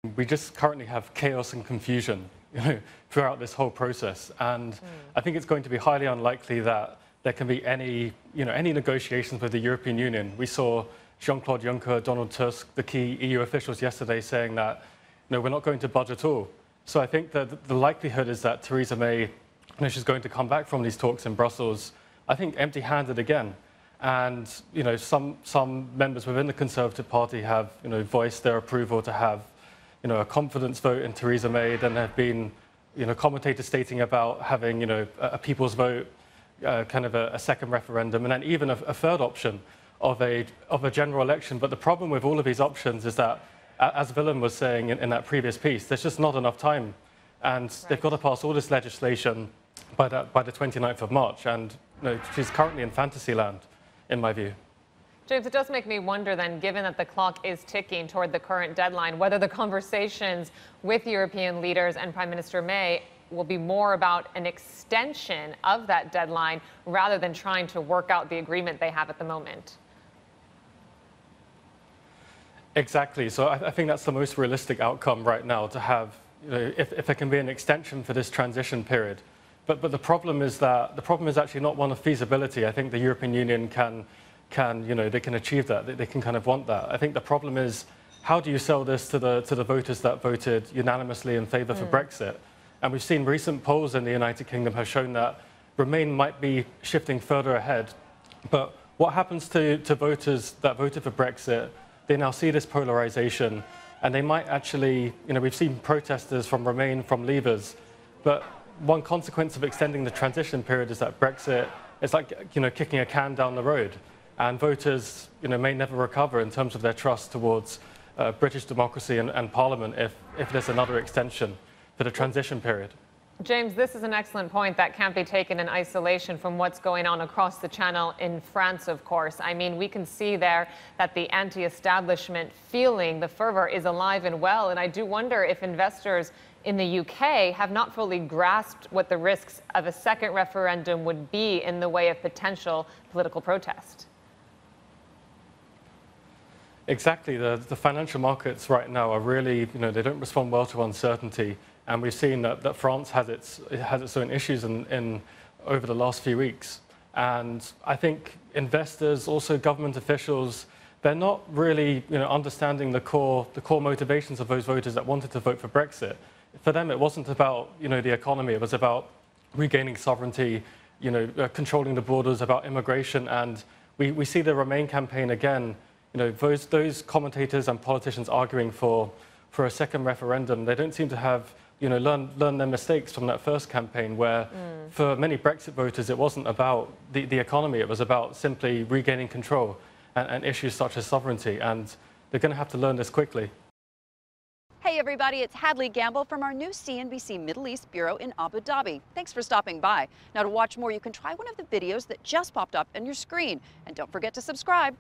We just currently have chaos and confusion, throughout this whole process, and I think it's going to be highly unlikely that there can be any negotiations with the European Union. We saw Jean-Claude Juncker, Donald Tusk, the key EU officials yesterday saying that we're not going to budge at all. So I think that the likelihood is that Theresa May, she's going to come back from these talks in Brussels, I think empty-handed again. And some members within the Conservative Party have voiced their approval to have a confidence vote in Theresa May. Then there have been commentators stating about having a people's vote, kind of a second referendum, and then even a third option of a general election. But the problem with all of these options is that, as Willem was saying in that previous piece, there's just not enough time, and they've got to pass all this legislation by the 29th of March, and she's currently in fantasy land, in my view. James, it does make me wonder then, given that the clock is ticking toward the current deadline, whether the conversations with European leaders and Prime Minister May will be more about an extension of that deadline rather than trying to work out the agreement they have at the moment. Exactly. So I think that's the most realistic outcome right now, to have, if there can be an extension for this transition period. But the problem is actually not one of feasibility. I think the European Union they can achieve that. They can kind of want that. I think the problem is, how do you sell this to the voters that voted unanimously in favour for Brexit? And we've seen recent polls in the United Kingdom have shown that Remain might be shifting further ahead. But what happens to voters that voted for Brexit? They now see this polarisation, and they might actually, we've seen protesters from Remain, from Leavers, but one consequence of extending the transition period is that Brexit is like, kicking a can down the road. And voters, may never recover in terms of their trust towards British democracy and Parliament if there's another extension for the transition period. James, this is an excellent point that can't be taken in isolation from what's going on across the Channel in France, of course. I mean, we can see there that the anti-establishment feeling, the fervor, is alive and well. And I do wonder if investors in the UK have not fully grasped what the risks of a second referendum would be in the way of potential political protest. Exactly. The financial markets right now are really, they don't respond well to uncertainty. And we've seen that France has its own issues over the last few weeks. And I think investors, also government officials, they're not really understanding the core motivations of those voters that wanted to vote for Brexit. For them, it wasn't about the economy. It was about regaining sovereignty, controlling the borders, about immigration. And we see the Remain campaign again. Those commentators and politicians arguing for a second referendum, they don't seem to have learned their mistakes from that first campaign, where for many Brexit voters it wasn't about the economy, it was about simply regaining control and issues such as sovereignty, and they're going to have to learn this quickly. Hey everybody, it's Hadley Gamble from our new CNBC Middle East Bureau in Abu Dhabi. Thanks for stopping by. Now, to watch more, you can try one of the videos that just popped up on your screen, and don't forget to subscribe.